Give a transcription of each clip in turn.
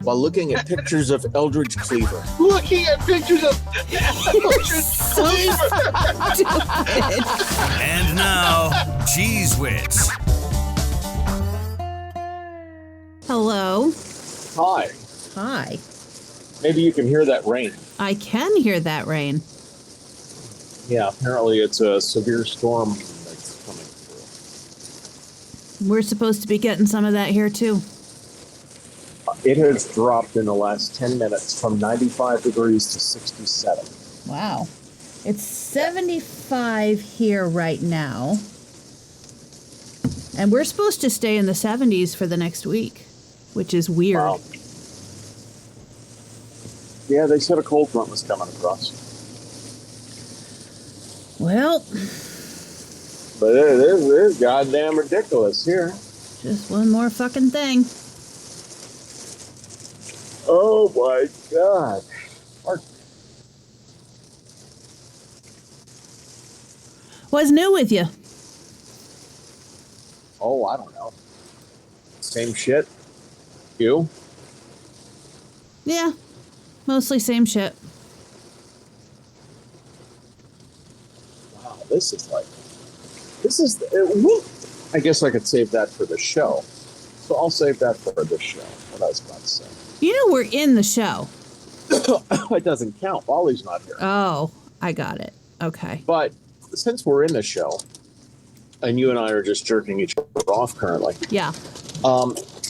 while looking at pictures of Eldridge Cleaver. Looking at pictures of Eldridge Cleaver. And now, CheezWits. Hello. Hi. Hi. Maybe you can hear that rain. I can hear that rain. Yeah, apparently it's a severe storm that's coming through. We're supposed to be getting some of that here, too. It has dropped in the last 10 minutes from 95 degrees to 67. Wow. It's 75 here right now. And we're supposed to stay in the 70s for the next week, which is weird. Wow. Yeah, they said a cold front was coming across. Well. But it is goddamn ridiculous here. Just one more fucking thing. Oh my God. What's new with you? Oh, I don't know. Same shit. You? Yeah. Mostly same shit. Wow, this is I guess I could save that for the show. So I'll save that for the show. What I was about to say. You know we're in the show. It doesn't count. Wally's not here. Oh, I got it. Okay. But since we're in the show, and you and I are just jerking each other off currently. Yeah.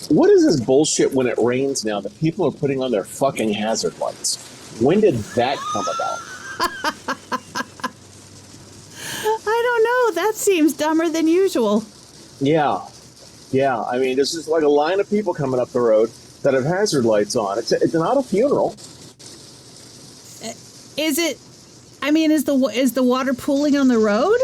What is this bullshit when it rains now that people are putting on their fucking hazard lights? When did that come about? I don't know. That seems dumber than usual. Yeah. I mean, this is like a line of people coming up the road that have hazard lights on. It's not a funeral. Is it? I mean, is the water pooling on the road?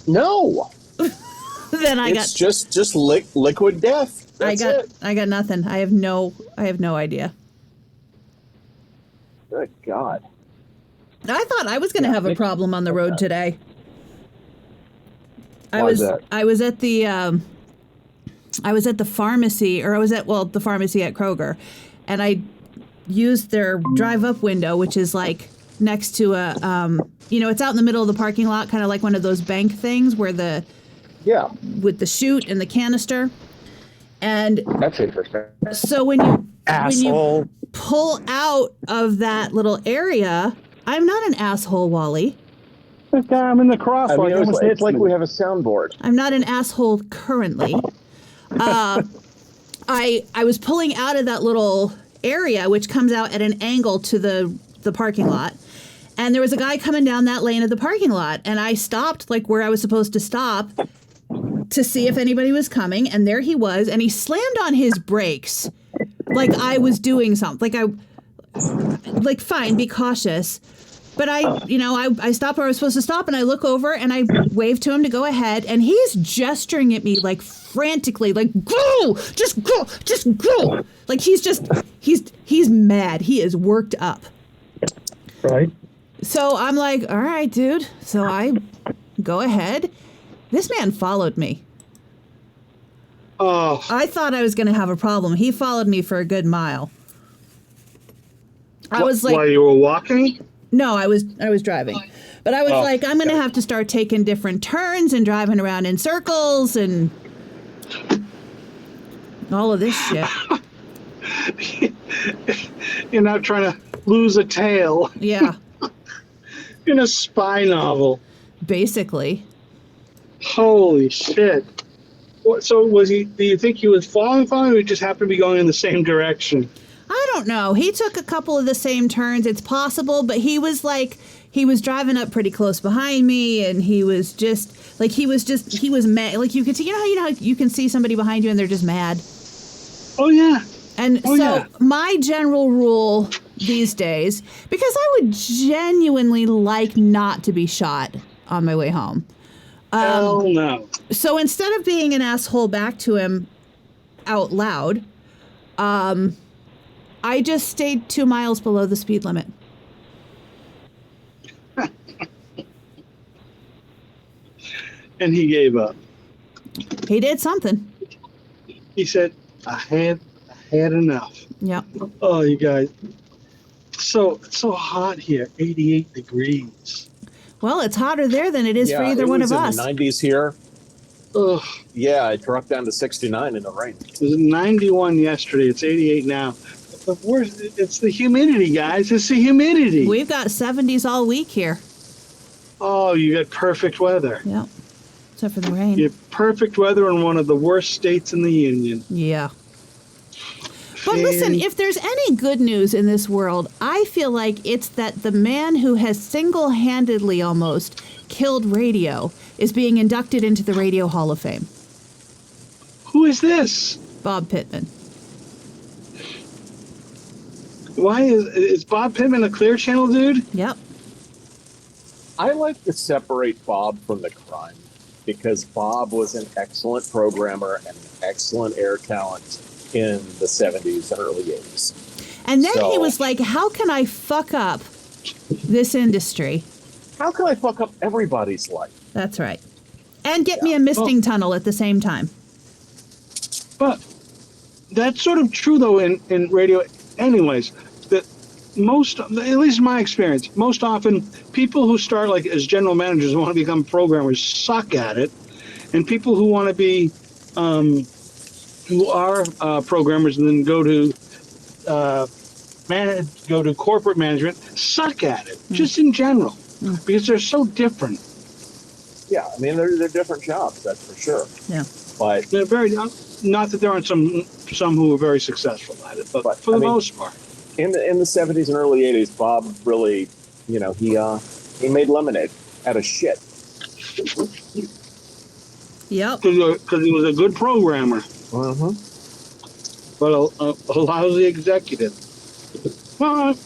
No. Then it's just liquid death. That's it. I got nothing. I have no idea. Good God. I thought I was going to have a problem on the road today. Why is that? I was at the pharmacy, or the pharmacy at Kroger, and I used their drive-up window, which is like next to a, it's out in the middle of the parking lot, kind of like one of those bank things where with the chute and the canister. And that's interesting. So when you pull out of that little area, I'm not an asshole, Wally. I'm in the crosswalk. It's like we have a soundboard. I'm not an asshole currently. I was pulling out of that little area, which comes out at an angle to the parking lot. And there was a guy coming down that lane of the parking lot. And I stopped like where I was supposed to stop to see if anybody was coming. And there he was. And he slammed on his brakes like I was doing something. Fine, be cautious. But I stopped where I was supposed to stop, and I look over and I wave to him to go ahead, and he's gesturing at me like frantically, like, go, just go, just go. Like he's mad. He is worked up. Right. So I'm like, all right, dude. So I go ahead. This man followed me. Oh. I thought I was going to have a problem. He followed me for a good mile. I was like, while you were walking? No, I was driving. But I was like, I'm going to have to start taking different turns and driving around in circles and all of this shit. You're not trying to lose a tail. Yeah. In a spy novel. Basically. Holy shit. So do you think he was following, or he just happened to be going in the same direction? I don't know. He took a couple of the same turns. It's possible, but he was driving up pretty close behind me, and he was mad. Like you could see, you know how you can see somebody behind you and they're just mad. Oh yeah. And my general rule these days, because I would genuinely like not to be shot on my way home. Hell no. So instead of being an asshole back to him out loud, I just stayed 2 miles below the speed limit. And he gave up. He did something. He said, I had had enough. Yep. Oh, you guys. It's so hot here, 88 degrees. Well, it's hotter there than it is for either one of us. It was in the 90s here. Ugh. Yeah, it dropped down to 69 in the rain. It was 91 yesterday. It's 88 now. The worst, it's the humidity, guys. It's the humidity. We've got 70s all week here. Oh, you got perfect weather. Yep. Except for the rain. You have perfect weather in one of the worst states in the union. Yeah. But listen, if there's any good news in this world, I feel like it's that the man who has single-handedly almost killed radio is being inducted into the Radio Hall of Fame. Who is this? Bob Pittman. Why is Bob Pittman a Clear Channel dude? Yep. I like to separate Bob from the crime because Bob was an excellent programmer and an excellent air talent in the 70s and early 80s. And then he was like, how can I fuck up this industry? How can I fuck up everybody's life? That's right. And get me a misting tunnel at the same time. But that's sort of true, though, in radio anyways. That most, at least in my experience, most often people who start like as general managers who want to become programmers suck at it. And people who want to be, who are programmers and then go to corporate management suck at it, just in general, because they're so different. Yeah, I mean, they're different jobs, that's for sure. Yeah. But they're very, not that there aren't some who are very successful at it, but for the most part. In the 70s and early 80s, Bob really, he made lemonade out of shit. Yep. Because he was a good programmer. Mm-hmm. But a lousy executive. Well,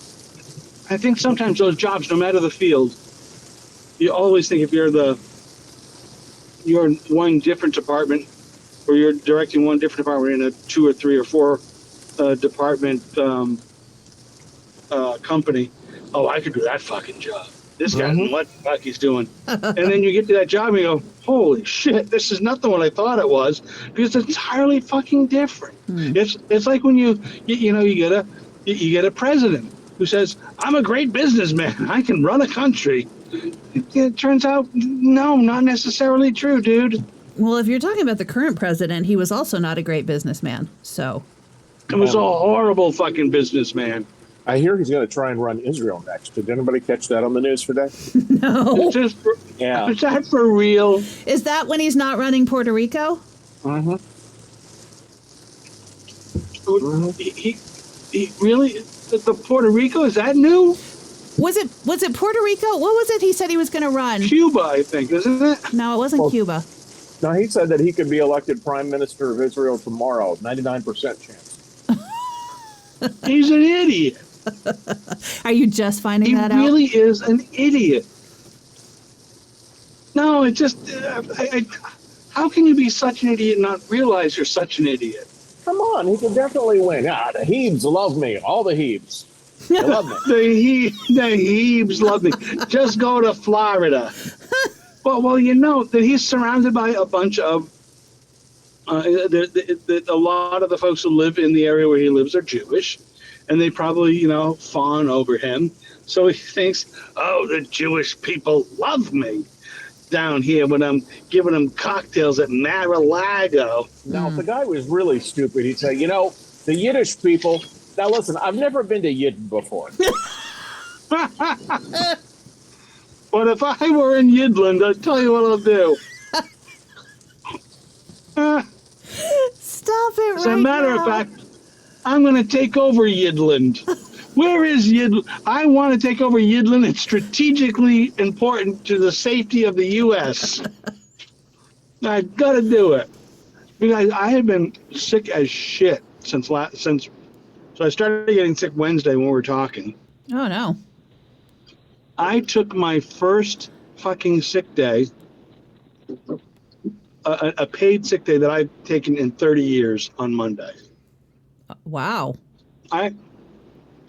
I think sometimes those jobs, no matter the field, you always think if you're in one different department, or you're directing one different department in a 2 or 3 or 4 department company, oh, I could do that fucking job. This guy, what the fuck he's doing. And then you get to that job and you go, holy shit, this is not the one I thought it was, because it's entirely fucking different. It's like when you get a president who says, I'm a great businessman, I can run a country. It turns out, no, not necessarily true, dude. Well, if you're talking about the current president, he was also not a great businessman, so. He was a horrible fucking businessman. I hear he's going to try and run Israel next. Did anybody catch that on the news today? No. Is that for real? Is that when he's not running Puerto Rico? Mm-hmm. He really, the Puerto Rico, is that new? Was it Puerto Rico? What was it he said he was going to run? Cuba, I think, isn't it? No, it wasn't Cuba. No, he said that he could be elected prime minister of Israel tomorrow. 99% chance. He's an idiot. Are you just finding that out? He really is an idiot. No, it just, how can you be such an idiot and not realize you're such an idiot? Come on, he can definitely win. The Hebes love me. All the Hebes. They love me. The Hebes love me. Just go to Florida. Well, you know that he's surrounded by a bunch of, a lot of the folks who live in the area where he lives are Jewish, and they probably, fawn over him. So he thinks, oh, the Jewish people love me down here when I'm giving them cocktails at Mar-a-Lago. Now, if the guy was really stupid, he'd say, the Yiddish people. Now, listen, I've never been to Yidden before. But if I were in Yidland, I'd tell you what I'll do. Stop it As a matter of fact, I'm going to take over Yidland. Where is Yidland? I want to take over Yidland. It's strategically important to the safety of the U.S. I got to do it. Because I have been sick as shit since so I started getting sick Wednesday when we were talking. Oh, no. I took my first fucking sick day, a paid sick day that I've taken in 30 years on Monday. Wow. I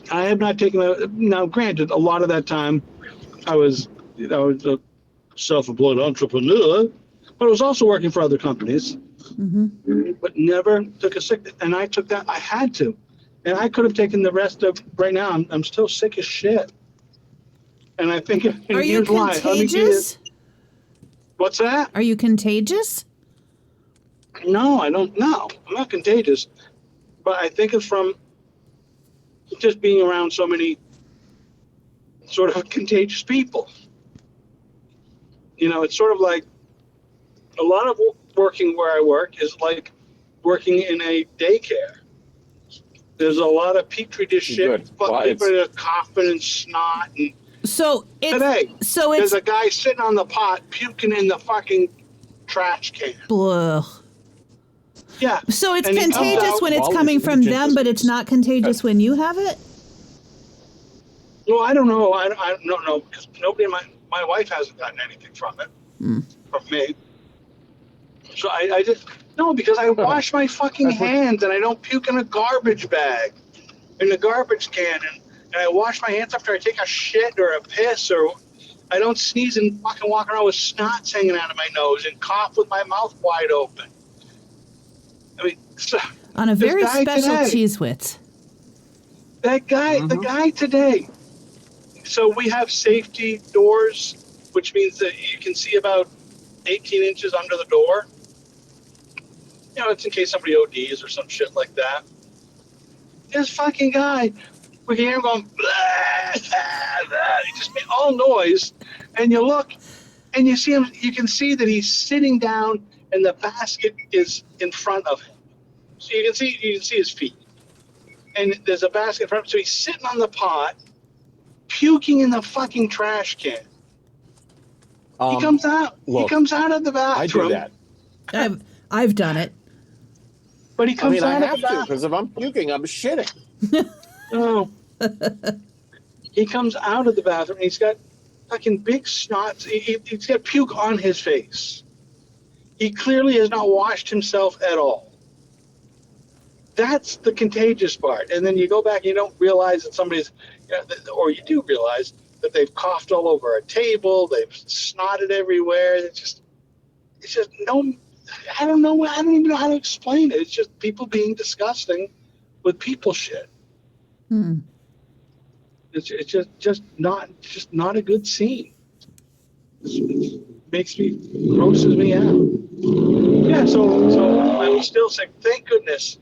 have not taken now granted, a lot of that time I was a self-employed entrepreneur, but I was also working for other companies. but never took a sick. And I took that. I had to, and I could have taken the rest of. Right now, I'm still sick as shit. And I think, and Are you here's why. Let me give you- contagious? What's that? Are you contagious? No, I don't. No, I'm not contagious, but I think it's from just being around so many sort of contagious people. You know, it's sort of like a lot of working where I work is like working in a daycare. There's a lot of petri dish shit. Good. But Well, people are coughing and snot. And So today, there's a guy sitting on the pot puking in the fucking trash can. Ugh. Yeah. So it's And he comes contagious out- when it's Wally's coming from contagious. them, but it's not contagious when you have it? Well, I don't know. I don't know because nobody in my wife hasn't gotten anything from it, from me. So I just, no, because I wash my fucking hands and I don't puke in a garbage bag, in the garbage can. And I wash my hands after I take a shit or a piss, or I don't sneeze and fucking walk around with snots hanging out of my nose and cough with my mouth wide open. I mean, so, On a this very guy special today- CheezWits. That guy, the guy today. So we have safety doors, which means that you can see about 18 inches under the door. You know, it's in case somebody ODs or some shit like that. This fucking guy, we can hear him going, blah, blah, blah. He just made all noise. And you look, and you see him, you can see that he's sitting down and the basket is in front of him. So you can see his feet. And there's a basket in front of him. So he's sitting on the pot, puking in the fucking trash can. He comes out. look, he comes out of the I bathroom. do that. I've done it. But he I comes mean, I out of have the to bathroom. because if I'm puking, I'm shitting. Oh. He comes out of the bathroom. And he's got fucking big snots. He's got puke on his face. He clearly has not washed himself at all. That's the contagious part. And then you go back and you don't realize that somebody's, or you do realize that they've coughed all over a table, they've snotted everywhere. It's just no, I don't know. I don't even know how to explain it. It's just people being disgusting with people shit. It's just not a good scene. It makes me, grosses me out. Yeah, so I'm still saying, thank goodness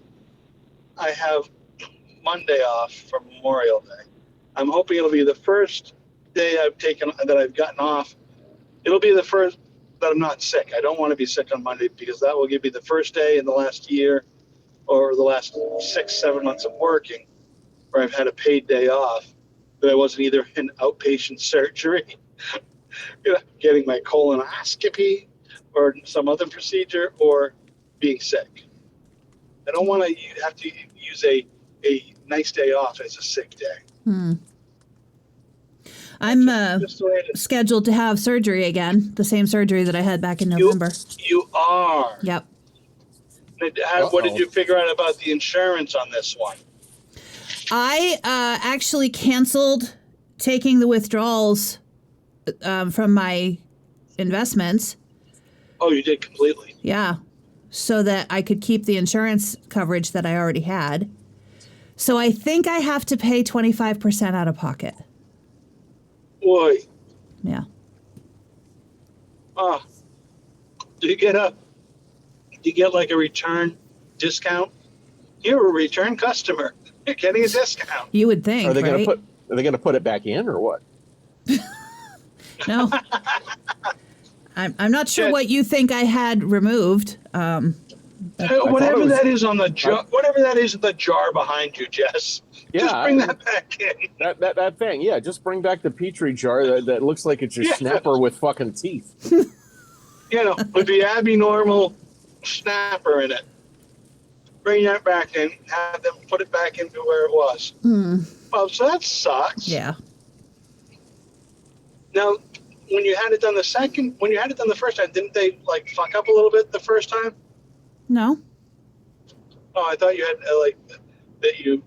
I have Monday off for Memorial Day. I'm hoping it'll be the first day that I've gotten off. It'll be the first that I'm not sick. I don't want to be sick on Monday because that will give me the first day in the last year or the last 6-7 months of working where I've had a paid day off that I wasn't either in outpatient surgery, getting my colonoscopy or some other procedure, or being sick. I don't want to have to use a nice day off as a sick day. I'm Just the way it is. scheduled to have surgery again, the same surgery that I had back in November. You are. Yep. What did you figure out about the insurance on this one? I actually canceled taking the withdrawals from my investments. Oh, you did completely. Yeah. So that I could keep the insurance coverage that I already had. So I think I have to pay 25% out of pocket. Boy. Yeah. Do you get like a return discount? You're a return customer. You're getting a discount. You would think, Are they right? going to put it back in or what? No. I'm not sure Yeah. what you think I had removed. Whatever was- that is on the jar, whatever that is in the jar behind you, Jess. Yeah, Just bring that back in. That thing, yeah. Just bring back the Petri jar that looks like it's your Yeah. snapper with fucking teeth. With the abnormal snapper in it. Bring that back in. Have them put it back into where it was. Well, so that sucks. Yeah. Now, when you had it done the first time, didn't they like fuck up a little bit the first time? No. Oh, I thought you had that you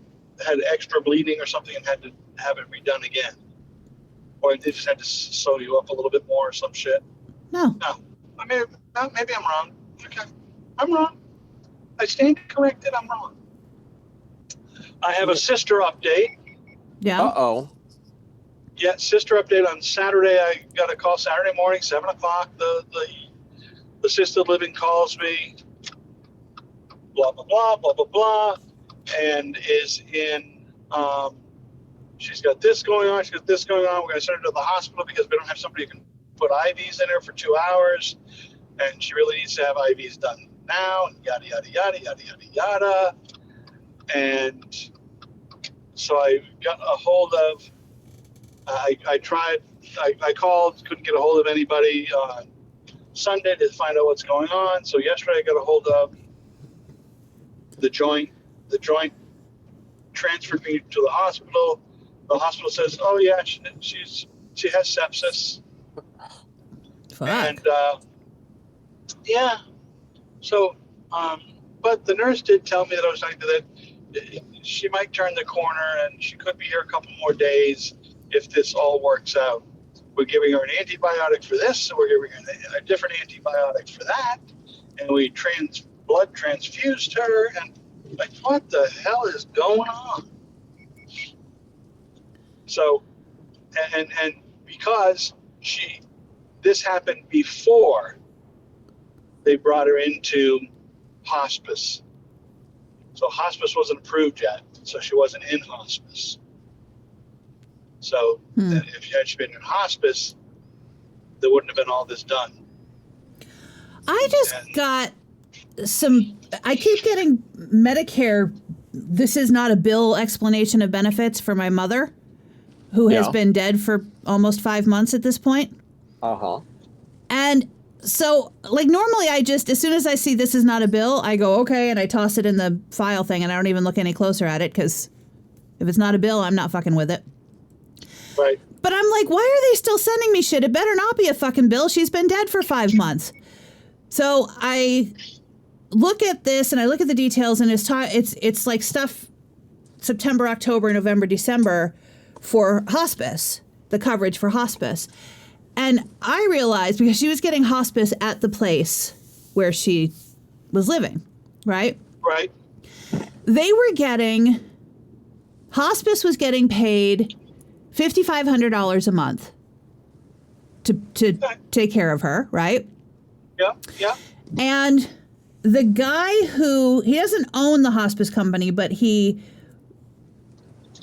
had extra bleeding or something and had to have it redone again, or they just had to sew you up a little bit more or some shit. No. No, maybe I'm wrong. Okay. I'm wrong. I stand corrected. I'm wrong. I have a sister update. Yeah. Uh-oh. Yeah, sister update on Saturday. I got a call Saturday morning, 7 o'clock. The assisted living calls me, blah, blah, blah, blah, blah, blah, and is in, she's got this going on, she's got this going on. We're going to send her to the hospital because we don't have somebody who can put IVs in her for 2 hours, and she really needs to have IVs done now, and yada, yada, yada, yada, yada, yada. And so I got a hold of, I tried, I called, couldn't get a hold of anybody on Sunday to find out what's going on. So yesterday I got a hold of the joint. The joint transferred me to the hospital. The hospital says, "Oh yeah, she has sepsis." Fuck. And yeah, so but the nurse did tell me that I was talking to that she might turn the corner and she could be here a couple more days if this all works out. We're giving her an antibiotic for this, and we're giving her a different antibiotic for that, and we blood transfused her, and like, what the hell is going on? So, and because this happened before they brought her into hospice. So hospice wasn't approved yet, so she wasn't in hospice. So if she had been in hospice, there wouldn't have been all this done. I just got I keep getting Medicare, this is not a bill explanation of benefits for my mother, who has been dead for almost 5 months at this point. Uh-huh. And so, like, normally I just, as soon as I see this is not a bill, I go, okay, and I toss it in the file thing, and I don't even look any closer at it, because if it's not a bill, I'm not fucking with it. Right. But I'm like, why are they still sending me shit? It better not be a fucking bill. She's been dead for 5 months. So I look at this, and I look at the details, and it's like stuff September, October, November, December for hospice, the coverage for hospice. And I realized, because she was getting hospice at the place where she was living, right? Right. Hospice was getting paid $5,500 a month to take care of her, right? Yeah, yeah. And the guy he doesn't own the hospice company, but he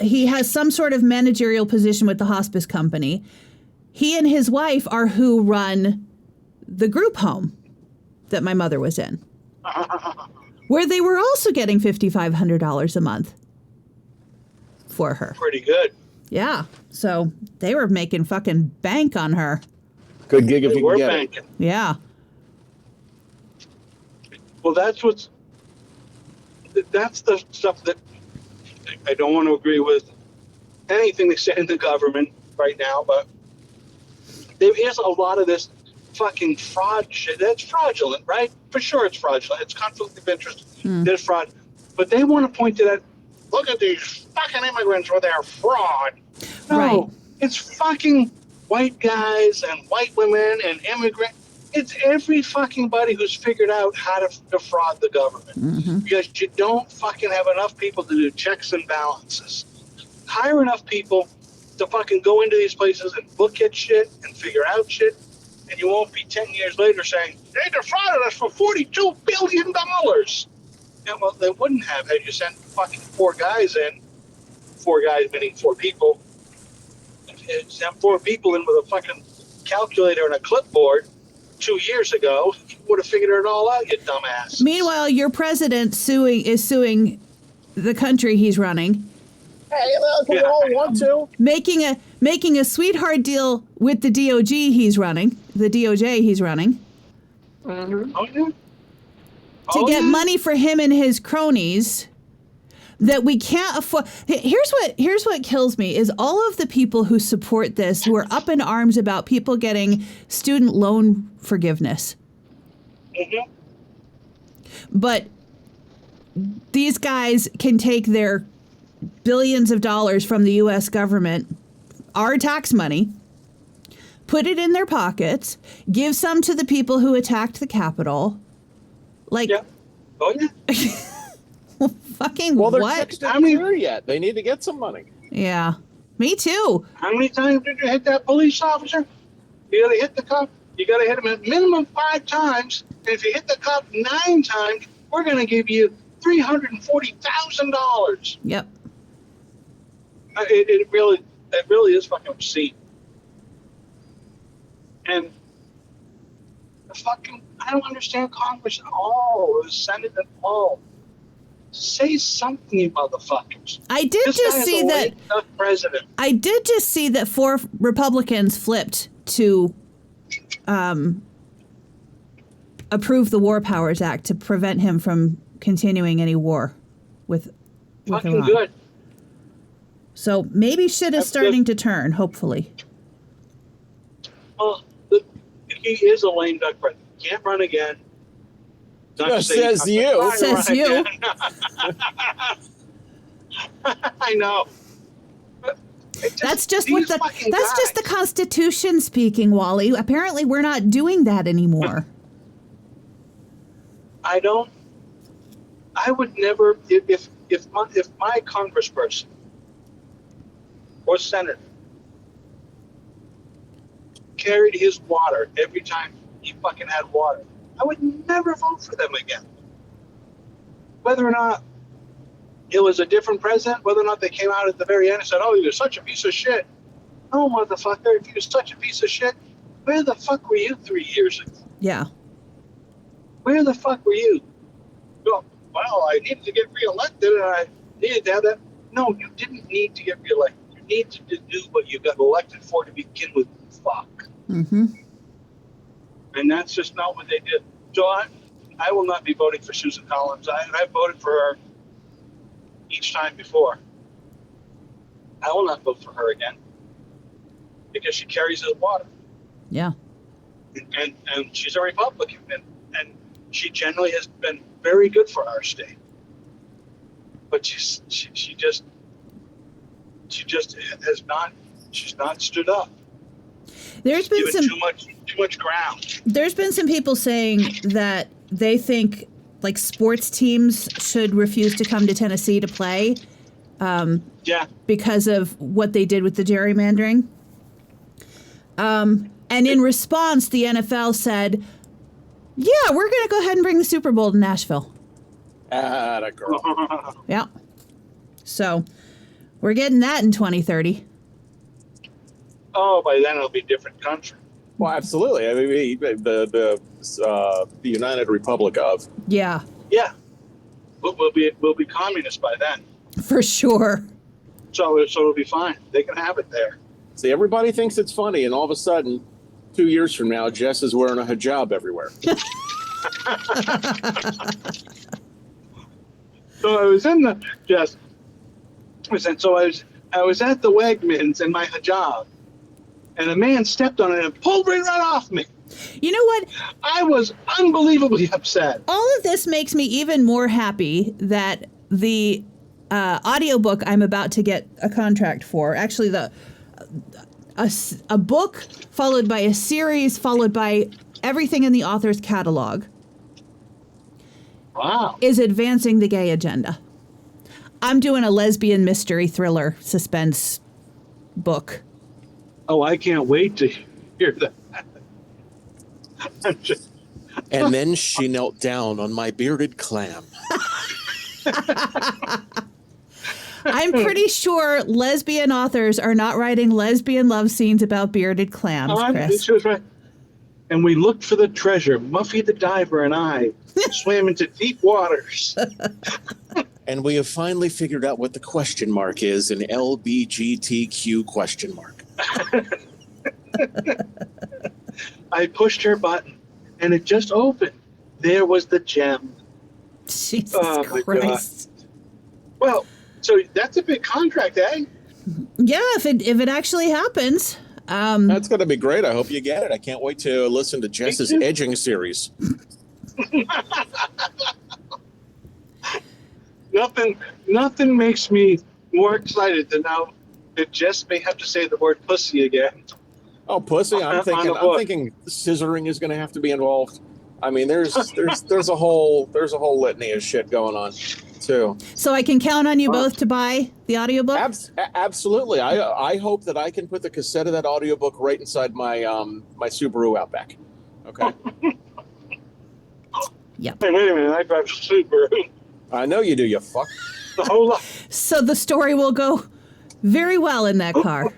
has some sort of managerial position with the hospice company. He and his wife are who run the group home that my mother was in, where they were also getting $5,500 a month for her. Pretty good. Yeah. So they were making fucking bank on her. Good gig if They you were can get banking. it. Yeah. Well, that's the stuff that I don't want to agree with anything they say in the government right now, but there is a lot of this fucking fraud shit. That's fraudulent, right? For sure it's fraudulent. It's conflict of interest. There's fraud. But they want to point to that, look at these fucking immigrants with their fraud. No, Right. It's fucking white guys and white women and immigrants. It's every fucking buddy who's figured out how to defraud the government. Because you don't fucking have enough people to do checks and balances. Hire enough people to fucking go into these places and look at shit and figure out shit, and you won't be 10 years later saying, they defrauded us for $42 billion. Yeah, well, they wouldn't have had you sent fucking 4 guys in, 4 guys meaning 4 people, sent 4 people in with a fucking calculator and a clipboard 2 years ago, you would have figured it all out, you dumbass. Meanwhile, your president is suing the country he's running. Hey, look, we all want to. Making a sweetheart deal with the DOJ he's running. Oh, yeah. To get money for him and his cronies that we can't afford. Here's what kills me is all of the people who support this, who are up in arms about people getting student loan forgiveness. Mm-hmm. But these guys can take their billions of dollars from the U.S. government, our tax money, put it in their pockets, give some to the people who attacked the Capitol, Like, Yeah. Oh, yeah. fucking Well, their what? checks How didn't many- clear yet. They need to get some money. Yeah. Me too. How many times did you hit that police officer? You got to hit the cop. You got to hit him at minimum 5 times. And if you hit the cop 9 times, we're going to give you $340,000. Yep. It really is fucking obscene. And I don't understand Congress at all, or the Senate at all. Say something, you motherfuckers. I did This just guy is see a that. lame duck president. I did just see that 4 Republicans flipped to approve the War Powers Act to prevent him from continuing any war with Fucking Iran. good. So maybe shit is That's starting good. to turn, hopefully. Well, he is a lame duck president. Can't run again. Not to Just say he says can't you. try to Says run you. again. I know. But That's just these what the fucking that's just the guys- Constitution speaking, Wally. Apparently we're not doing that anymore. I would never, if my congressperson or senator carried his water every time he fucking had water, I would never vote for them again. Whether or not it was a different president, whether or not they came out at the very end and said, "Oh, you're such a piece of shit." No, motherfucker, if you're such a piece of shit, where the fuck were you 3 years ago? Yeah. Where the fuck were you? Well, I needed to get reelected and I needed to have that. No, you didn't need to get reelected. You needed to do what you got elected for to begin with. Fuck. Mm-hmm. And that's just not what they did. So I will not be voting for Susan Collins. I voted for her each time before. I will not vote for her again because she carries his water. Yeah. And she's a Republican, and she generally has been very good for our state. But she just has not. She's not stood up. There's been Given some too much ground. There's been some people saying that they think like sports teams should refuse to come to Tennessee to play Yeah. because of what they did with the gerrymandering. And in response, the NFL said, "Yeah, we're going to go ahead and bring the Super Bowl to Nashville." Atta girl. Yeah. So we're getting that in 2030. Oh, by then it'll be a different country. Well, absolutely. I mean, the United Republic of. Yeah, Yeah. We'll be communist by then. for sure. So it'll be fine. They can have it there. See, everybody thinks it's funny, and all of a sudden, 2 years from now, Jess is wearing a hijab everywhere. So I was in the just. I was at the Wegmans in my hijab, and a man stepped on it and pulled me right off me. You know what? I was unbelievably upset. All of this makes me even more happy that the audiobook I'm about to get a contract for, actually a book followed by a series followed by everything in the author's catalog, Wow. is advancing the gay agenda. I'm doing a lesbian mystery thriller suspense book. Oh, I can't wait to hear that. I'm just, And then she knelt down on my bearded clam. I'm pretty sure lesbian authors are not writing lesbian love scenes about bearded clams, Chris. she was right. And we looked for the treasure. Muffy the diver and I swam into deep waters. And we have finally figured out what the question mark is in LBGTQ question mark. I pushed her button, and it just opened. There was the gem. Jesus Oh, my Christ. Well, so that's a big contract, eh? Yeah, if it actually happens. That's going to be great. I hope you get it. I can't wait to listen to Jess's too. edging series. Nothing makes me more excited than now that Jess may have to say the word pussy again. Oh, pussy! On I'm the book. thinking scissoring is going to have to be involved. I mean, there's a whole litany of shit going on, too. So I can count on you both to buy the audiobook? Absolutely. I hope that I can put the cassette of that audiobook right inside my my Subaru Outback. Okay. Yep. Hey, wait a minute, I drive Subaru. I know you do, you fuck. The whole lot. So the story will go very well in that car.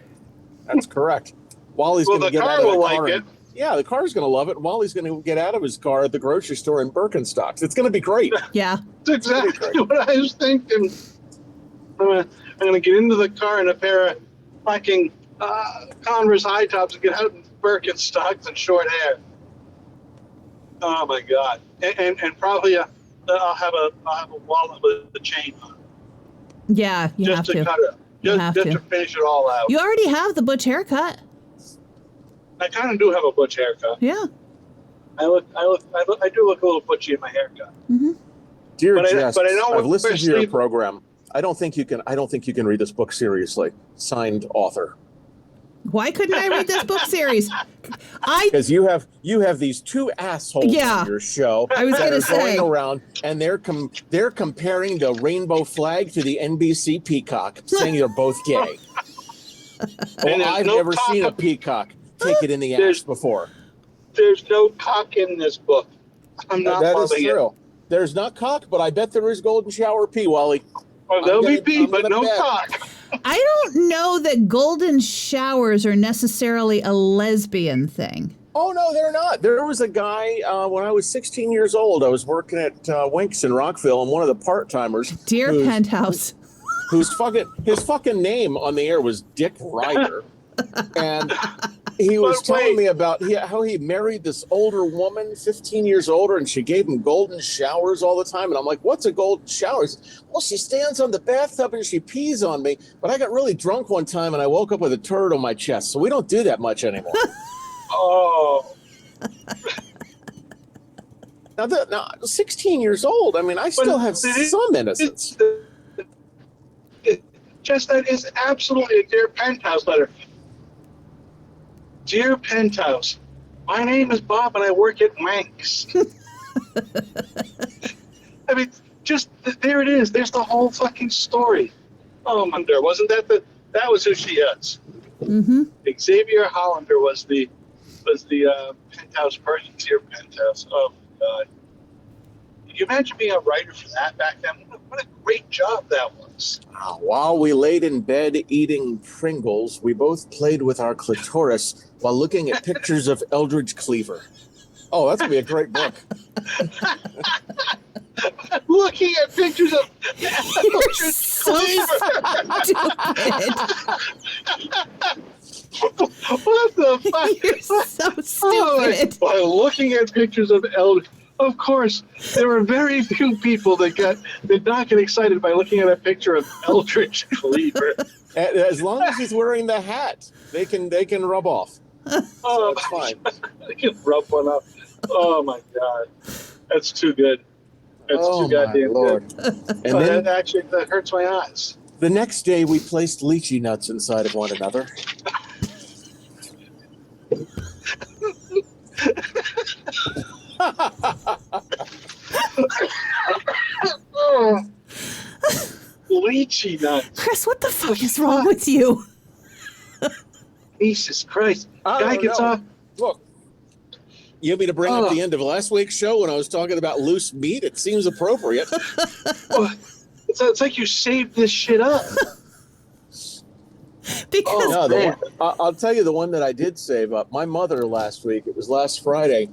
That's correct. Wally's going to get out of the car. Like it. Yeah, the car's going to love it. Wally's going to get out of his car at the grocery store in Birkenstocks. It's going to be great. Yeah. That's exactly what I was thinking. I'm gonna get into the car in a pair of fucking Converse high tops and get out in Birkenstocks and short hair. Oh my god! And probably I'll have a wallet with a chain on it. Yeah, you have just to. Cut it, just to finish it all out. You already have the butch haircut. I kind of do have a butch haircut. Yeah. I do look a little butchy in my haircut. Mm-hmm. Dear Jess, I've listened to your sleep. program. I don't think you can read this book seriously. Signed, author. Why couldn't I read this book series? Because you have these two assholes on your show. I was that gonna are say. going around and they're comparing the rainbow flag to the NBC peacock, saying they're both gay. Well, I've never seen a peacock take it in the ass before. There's no cock in this book. I'm not. That is true. There's not cock, but I bet there is golden shower pee, Wally. Well, there'll be pee, but no cock. I don't know that golden showers are necessarily a lesbian thing. Oh, no, they're not. There was a guy, when I was 16 years old, I was working at Winks in Rockville, and one of the part-timers... Dear Penthouse. His fucking name on the air was Dick Ryder. And he was telling me about how he married this older woman, 15 years older, and she gave him golden showers all the time. And I'm like, what's a golden shower? Well, she stands on the bathtub and she pees on me. But I got really drunk one time and I woke up with a turd on my chest. So we don't do that much anymore. Oh. Now, 16 years old. I mean, I still have some innocence. Just that is absolutely a Dear Penthouse letter. Dear Penthouse, my name is Bob and I work at Wanks. I mean, just there it is. There's the whole fucking story. Oh, Hollander, wasn't that that was who she is? Mm-hmm. Xavier Hollander was the Penthouse person. Dear Penthouse. Oh my God. Can you imagine being a writer for that back then? What a great job that was. While we laid in bed eating Pringles, we both played with our clitoris while looking at pictures of Eldridge Cleaver. Oh, that's going to be a great book. Looking at pictures of Eldridge Cleaver. What the fuck? You're so stupid. By looking at pictures of Eldridge. Of course, there were very few people that did not get excited by looking at a picture of Eldridge Cleaver. As long as he's wearing the hat, they can rub off. So it's fine. They can rub one up. Oh my God, that's too good. That's too goddamn Lord. good. And then that hurts my eyes. the next day, we placed lychee nuts inside of one another. Oh, lychee nuts. Chris, what the fuck is wrong with you? Jesus Christ. Guy gets off. Look, you want me to bring up the end of last week's show when I was talking about loose meat? It seems appropriate. It's like you saved this shit up. Because I'll tell you the one that I did save up. My mother last week, it was last Friday,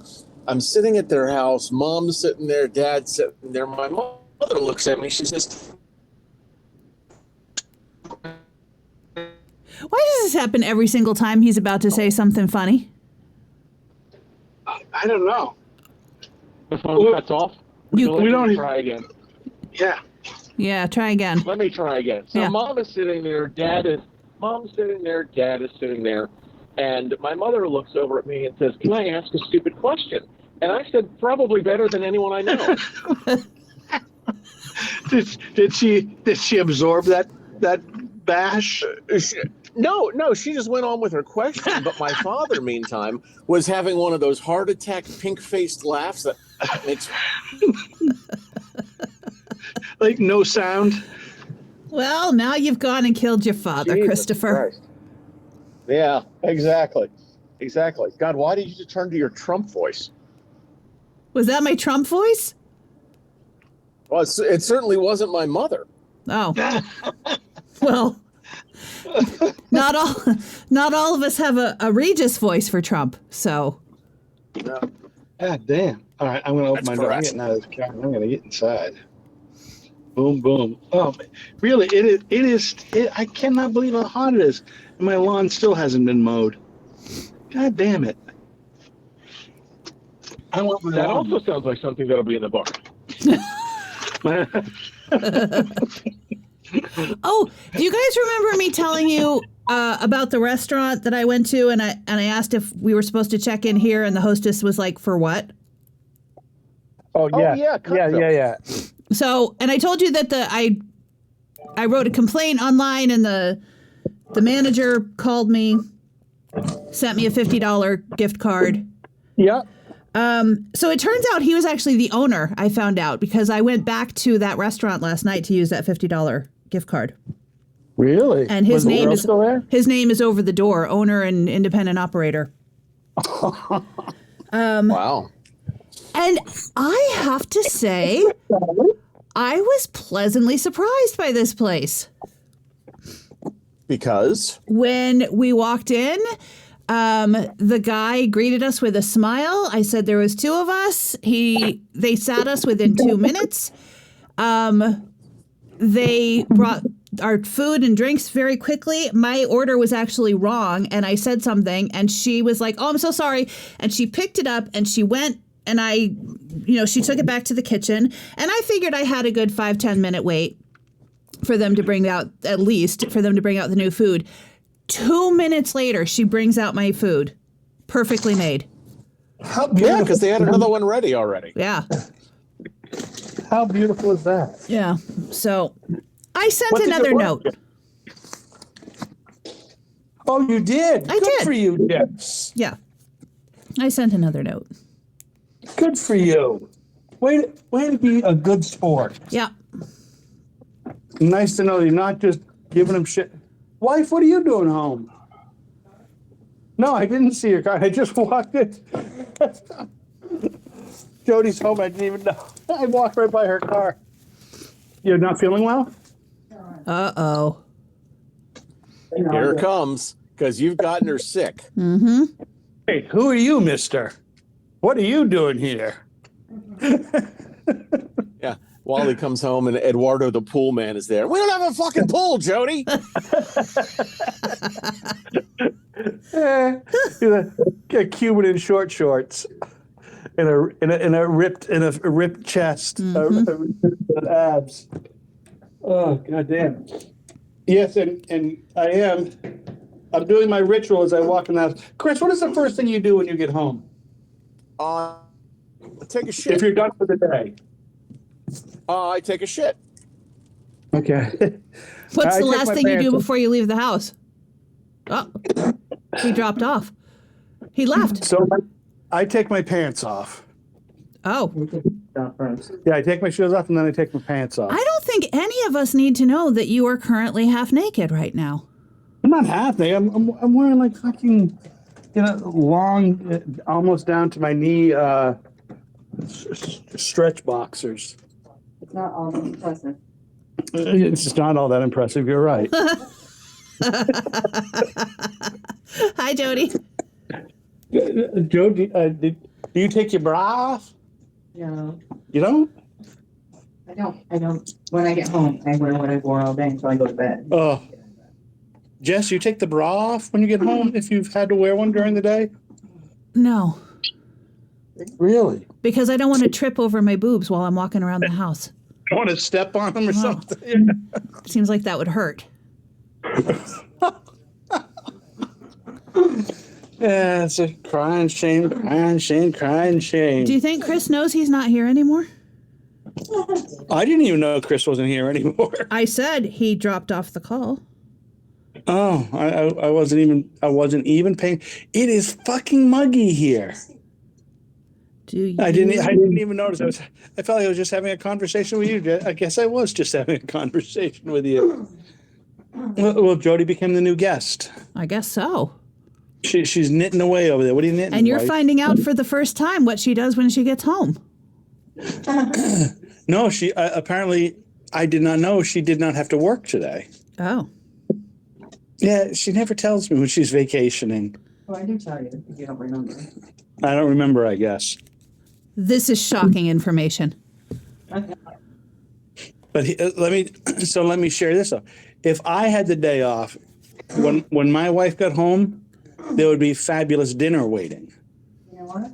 I'm sitting at their house, mom's sitting there, dad's sitting there. My mother looks at me, she says, why does this happen every single time he's about to say something funny? I don't know. The phone cuts off. We don't try again. Yeah. Yeah, try again. Let me try again. So mom is sitting there, mom's sitting there, dad is sitting there, and my mother looks over at me and says, "Can I ask a stupid question?" And I said, "Probably better than anyone I know." Did she absorb that bash? No, she just went on with her question. But my father, meantime, was having one of those heart attack, pink-faced laughs that makes. Like no sound. Well, now you've gone and killed your father, Jesus Christopher. Christ. Yeah, exactly. God, why did you turn to your Trump voice? Was that my Trump voice? Well, it certainly wasn't my mother. Oh. Well, not all of us have a Regis voice for Trump, so. No. God damn. All right, I'm going to open That's my door. I'm correct. getting out of this car. I'm going to get inside. Boom, boom. Oh, really? It is. I cannot believe how hot it is. And my lawn still hasn't been mowed. God damn it. I want my That lawn. also sounds like something that'll be in the bar. Oh, do you guys remember me telling you about the restaurant that I went to, and I asked if we were supposed to check in here, and the hostess was like, "For what?" Oh yeah, yeah, yeah. So, and I told you that I wrote a complaint online, and the manager called me, sent me a $50 gift card. Yeah. So it turns out he was actually the owner. I found out because I went back to that restaurant last night to use that $50 gift card. Really? And his Was the name girl is still there? his name is over the door, owner and independent operator. Wow. And I have to say, I was pleasantly surprised by this place. Because? When we walked in, the guy greeted us with a smile. I said there was two of us. They sat us within 2 minutes. They brought our food and drinks very quickly. My order was actually wrong, and I said something, and she was like, "Oh, I'm so sorry." And she picked it up, and she went, and she took it back to the kitchen, and I figured I had a good 5-10 minute wait for them to bring out the new food. 2 minutes later, she brings out my food, perfectly made. How Yeah, beautiful! because they had another one ready already. Yeah. How beautiful is that? Yeah. So I sent What did you another order? note. Oh, you did. I Good did. for you, Jess. Yeah. I sent another note. Good for you. Way to be a good sport. Yeah. Nice to know you're not just giving him shit. Wife, what are you doing home? No, I didn't see your car. I just walked in. Jody's home. I didn't even know. I walked right by her car. You're not feeling well? Uh-oh. Here it comes, because you've gotten her sick. Mm-hmm. Hey, who are you, mister? What are you doing here? Yeah. Wally comes home and Eduardo the pool man is there. We don't have a fucking pool, Jody. A Cuban in short shorts, in a ripped chest, abs. Oh, goddamn. Yes, and I'm doing my ritual as I walk in the house. Chris, what is the first thing you do when you get home? Take a shit. If you're done for the day. I take a shit. Okay. What's I the take last my thing you pants do off. before you leave the house? Oh, he dropped off. He left. So I take my pants off. Oh, Yeah, I take my shoes off and then I take my pants off. I don't think any of us need to know that you are currently half naked right now. I'm not half naked. I'm wearing like fucking, long, almost down to my knee, stretch boxers. It's not all that impressive. It's just not all that impressive. You're right. Hi, Jody. Joe, do you take your bra off? No, You don't? I don't. When I get home, I wear what I wore all day until I go to bed. Oh. Jess, you take the bra off when you get home if you've had to wear one during the day? No, Really? because I don't want to trip over my boobs while I'm walking around the house. I want to step on them or something. Seems like that would hurt. Yeah, it's a crying shame. Do you think Chris knows he's not here anymore? I didn't even know Chris wasn't here anymore. I said he dropped off the call. Oh, I wasn't even paying. It is fucking muggy here. I didn't even notice. I felt like I was just having a conversation with you. I guess I was just having a conversation with you. Well, Jody became the new guest. I guess so. She's knitting away over there. What are you knitting? And you're wife? finding out for the first time what she does when she gets home. No, she apparently, I did not know she did not have to work today. Oh. Yeah, she never tells me when she's vacationing. Well, I do tell you if you don't remember. I don't remember, I guess. This is shocking information. But let me share this. If I had the day off, when my wife got home, there would be fabulous dinner waiting. You know what?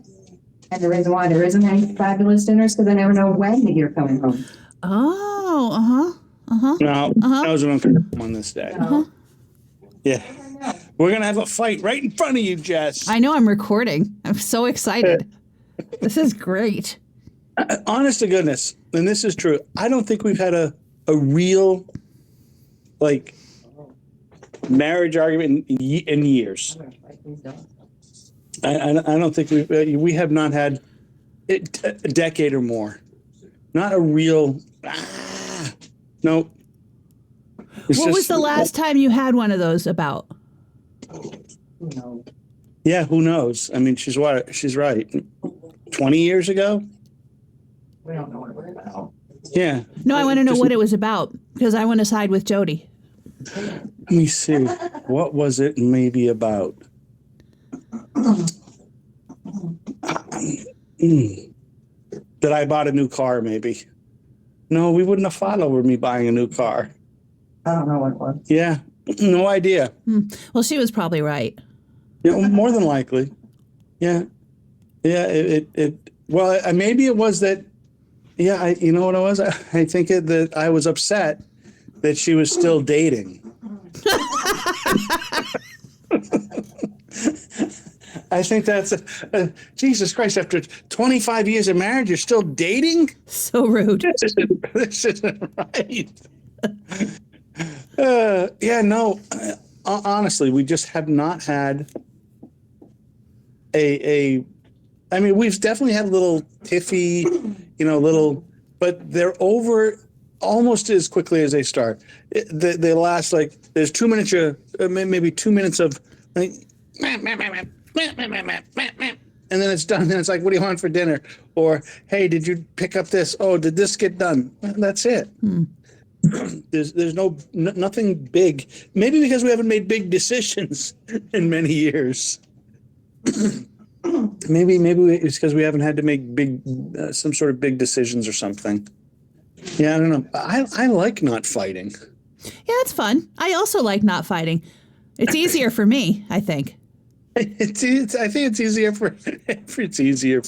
And the reason why there isn't any fabulous dinners because I never know when that you're coming home. Oh, Now, I was going to come on this day. Yeah. We're going to have a fight right in front of you, Jess. I know I'm recording. I'm so excited. This is great. Honest to goodness, and this is true, I don't think we've had a real, like, marriage argument in years. I don't think we have not had a decade or more. Not a real, no. What was the last time you had one of those about? Yeah, who knows? I mean, she's right. 20 years ago? We don't know what we're about. Yeah. No, I want to know what it was about because I want to side with Jody. Let me see. What was it maybe about? That I bought a new car, maybe. No, we wouldn't have fought over me buying a new car. I don't know what it was. Yeah, no idea. Well, she was probably right. Yeah, more than likely. Yeah. Well, maybe it was that. Yeah, you know what it was? I think that I was upset that she was still dating. I think that's Jesus Christ. After 25 years of marriage, you're still dating? So rude. This isn't right. Honestly, we just have not had I mean, we've definitely had a little tiffy, but they're over almost as quickly as they start. They last like, there's 2 minutes, maybe 2 minutes of like, and then it's done. Then it's like, what do you want for dinner? Or, hey, did you pick up this? Oh, did this get done? That's it. There's nothing big. Maybe because we haven't made big decisions in many years. Maybe it's because we haven't had to make some sort of big decisions or something. Yeah, I don't know. I like not fighting. Yeah, it's fun. I also like not fighting. It's easier for me, I think. I think it's easier for me. It's easier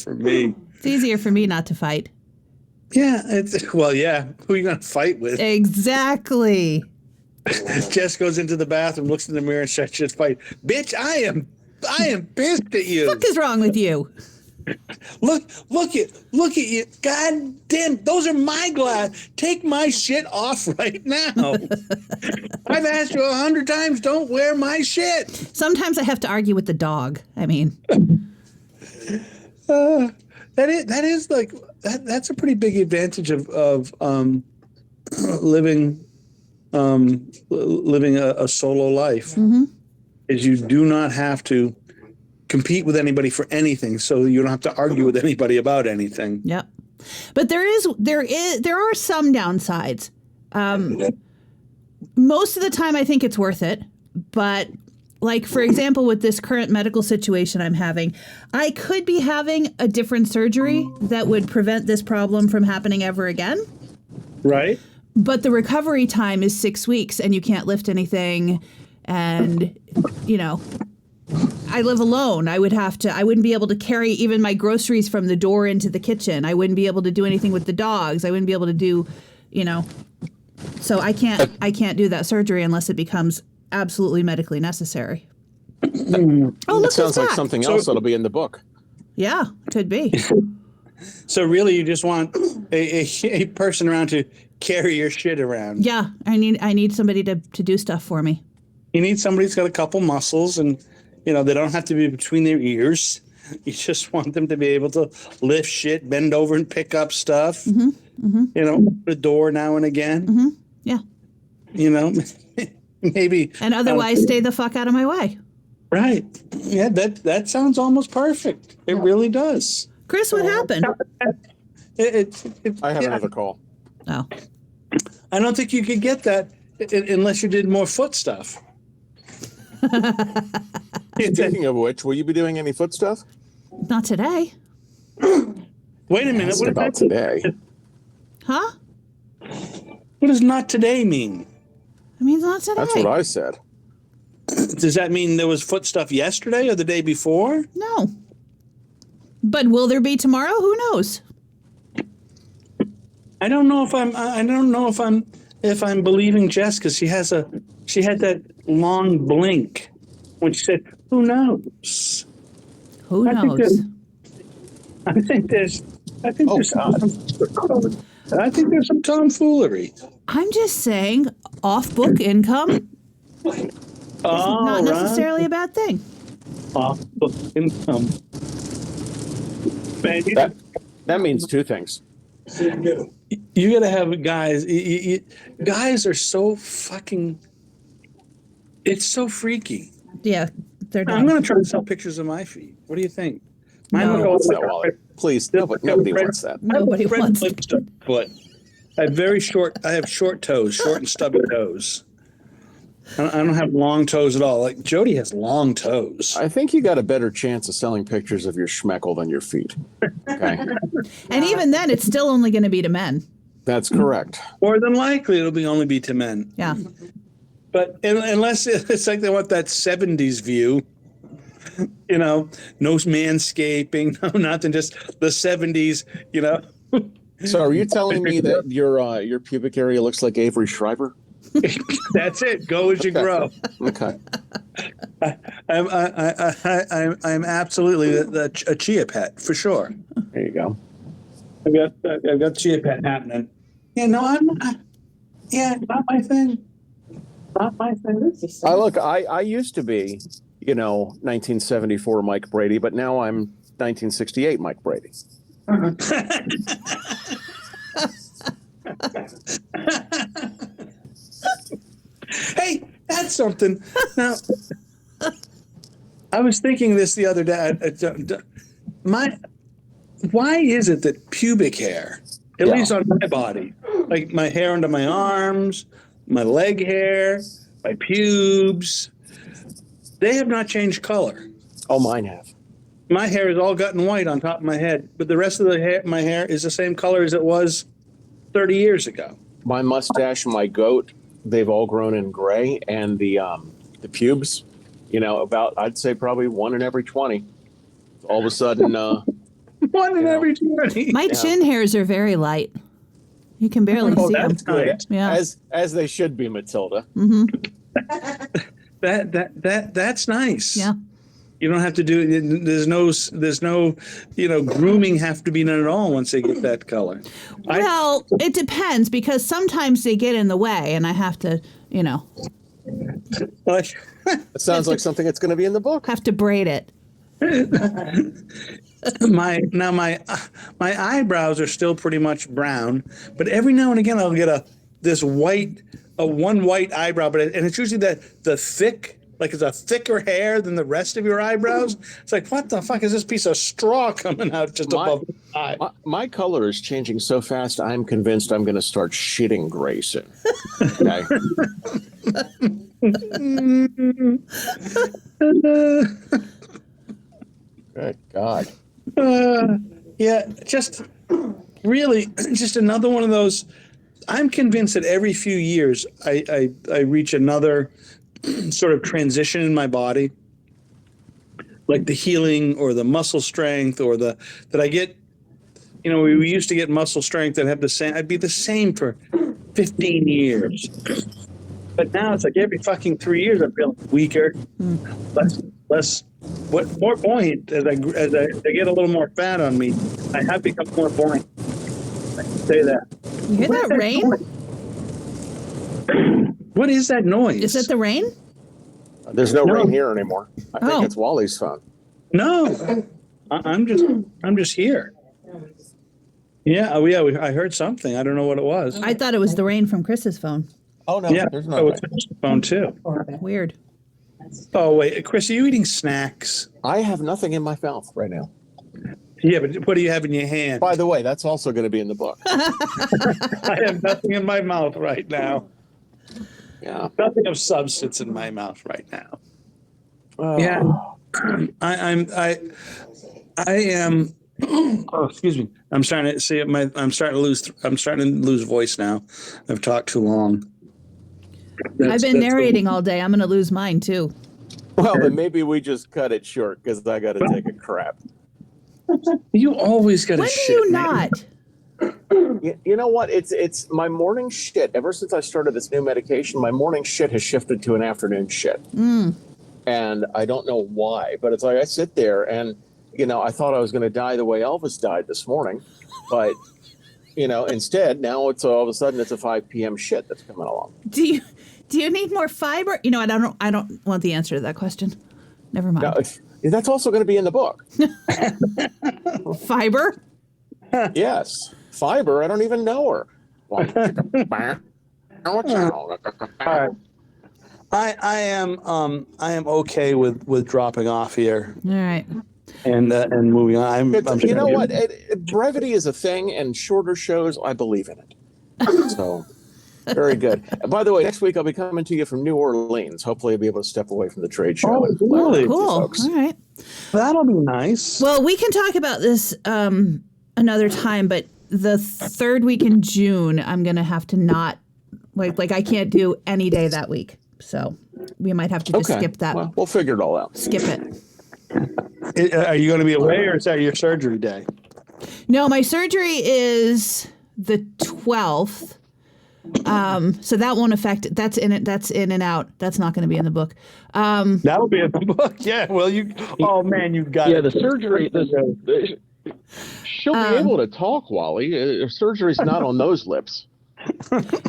for me not to fight. Yeah, who are you going to fight with? Exactly. Jess goes into the bathroom, looks in the mirror, and starts to fight. Bitch, I am pissed at you. What the fuck is wrong with you? Look at you. God damn, those are my glass. Take my shit off right now. I've asked you 100 times, don't wear my shit. Sometimes I have to argue with the dog. I mean, that's a pretty big advantage of living a solo life. Is you do not have to compete with anybody for anything, so you don't have to argue with anybody about anything. Yep. But there are some downsides. Most of the time, I think it's worth it. But like, for example, with this current medical situation I'm having, I could be having a different surgery that would prevent this problem from happening ever again. Right. But the recovery time is 6 weeks and you can't lift anything. And, I live alone. I wouldn't be able to carry even my groceries from the door into the kitchen. I wouldn't be able to do anything with the dogs. I wouldn't be able to do, so I can't do that surgery unless it becomes absolutely medically necessary. That sounds like something else that'll be in the book. Yeah, could be. So really, you just want a person around to carry your shit around. Yeah, I need somebody to do stuff for me. You need somebody who's got a couple muscles, and they don't have to be between their ears. You just want them to be able to lift shit, bend over and pick up stuff. Open the door now and again. Yeah. Maybe. And otherwise, stay the fuck out of my way. Right. Yeah, that sounds almost perfect. It really does. Chris, what happened? I have another call. Oh. I don't think you could get that unless you did more foot stuff. Speaking of which, will you be doing any foot stuff? Not today. Wait a minute. What about today? Huh? What does not today mean? It means not today. That's what I said. Does that mean there was foot stuff yesterday or the day before? No. But will there be tomorrow? Who knows? I don't know if I'm believing Jess, because she had that long blink when she said, "Who knows?" Who knows? I think there's some tomfoolery. I'm just saying, off-book income is not necessarily a bad thing. Off-book income. Man, That means two things. you gotta have guys. Guys are so fucking. It's so freaky. Yeah, they're I'm gonna try to sell pictures of my feet. What do you think? Mine No. look all What's like that, Wally? Please, nobody wants that. Nobody red wants lipstick foot. I have short toes, short and stubby toes. I don't have long toes at all. Like Jody has long toes. I think you got a better chance of selling pictures of your schmeckle than your feet. Okay, And even then, it's still only going to be to men. that's correct. More than likely, it'll only be to men. Yeah. But unless it's like they want that 70s view, no manscaping, no nothing, just the 70s, So, are you telling me that your pubic area looks like Avery Shriver? That's it. Go as you grow. Okay. I'm absolutely a chia pet for sure. There you go. I've got chia pet happening. Yeah, no, I'm not. Yeah, not my thing. Not my thing. I used to be, 1974 Mike Brady, but now I'm 1968 Mike Brady. Hey, that's something. Now, I was thinking this the other day. Why is it that pubic hair, at least on my body, like my hair under my arms, my leg hair, my pubes, they have not changed color? Oh, mine have. My hair has all gotten white on top of my head, but the rest of my hair is the same color as it was 30 years ago. My mustache, my goat, they've all grown in gray, and the pubes, about I'd say probably 1 in every 20. All of a sudden, 1 in every 20. My chin hairs are very light. You can barely see them. That's good. Yeah. as they should be, Matilda. That's nice. Yeah. You don't have to do. There's no grooming have to be done at all once they get that color. Well, it depends, because sometimes they get in the way and I have to, Like, It sounds like something that's going to be in the book. have to braid it. my eyebrows are still pretty much brown, but every now and again I'll get one white eyebrow, and it's usually the thick. Like it's a thicker hair than the rest of your eyebrows. It's like, what the fuck is this piece of straw coming out just above the eye? My color is changing so fast, I'm convinced I'm going to start shitting gray soon. Okay. Good God. Yeah, just really, just another one of those. I'm convinced that every few years I reach another sort of transition in my body, like the healing or the muscle strength, or that I get. We used to get muscle strength that had the same. I'd be the same for 15 years, but now it's like every fucking 3 years I feel weaker, less. What more buoyant as I get a little more fat on me, I have become more buoyant. I can say that. You hear that rain? What is that noise? Is it the rain? There's no No. ring here anymore. I think Oh. it's Wally's phone. No, I'm just here. Yeah, I heard something. I don't know what it was. I thought it was the rain from Chris's phone. Oh no, Yeah, there's oh, no it's ring. on the phone too. Weird. Oh wait, Chris, are you eating snacks? I have nothing in my mouth right now. Yeah, but what do you have in your hand? By the way, that's also going to be in the book. I have nothing in my mouth right now. Yeah. Nothing of substance in my mouth right now. Oh. Yeah. I am. Oh, excuse me. I'm starting to see it. I'm starting to lose voice now. I've talked too long. I've been narrating all day. I'm going to lose mine too. Well, then maybe we just cut it short because I got to take a crap. You always got to When do shit. you man. not? You know what? It's my morning shit. Ever since I started this new medication, my morning shit has shifted to an afternoon shit. And I don't know why, but it's like I sit there and, I thought I was going to die the way Elvis died this morning. But, instead, now it's all of a sudden it's a 5 p.m. shit that's coming along. Do you need more fiber? I don't want the answer to that question. Never mind. Now, that's also going to be in the book. Fiber? Yes. Fiber, I don't even know her. I am okay with dropping off here All right. and moving on. You know what? Brevity is a thing, and shorter shows, I believe in it. So, very good. By the way, next week I'll be coming to you from New Orleans. Hopefully, I'll be able to step away from the trade show. Oh, and really? you Cool. folks. All right. That'll be nice. Well, we can talk about this another time, but the third week in June, I'm going to have to not, like I can't do any day that week. So we might have to just skip that. Well, we'll figure it all out. Skip it. Are you going to be away, or is that your surgery day? No, my surgery is the 12th. So that won't affect, that's in and out. That's not going to be in the book. That'll be in the book. Yeah. Well, oh man, you got it. The surgery. She'll be able to talk, Wally. Her surgery's not on those lips.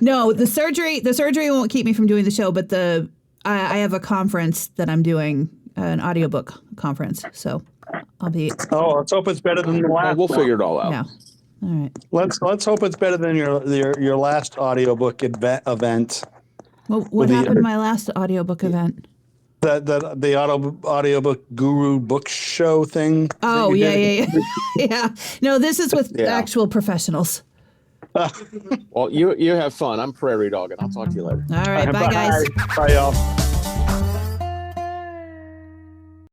No, the surgery won't keep me from doing the show, but I have a conference that I'm doing, an audiobook conference. So I'll be. Oh, let's hope it's better than the last. We'll figure it all out. Yeah. All right. Let's hope it's better than your last audiobook event. Well, what happened to my last audiobook event? The audiobook guru book show thing. Oh, yeah. Yeah. No, this is with actual professionals. Well, you have fun. I'm prairie dogging. I'll talk to you later. All right. Bye, guys. Bye, y'all.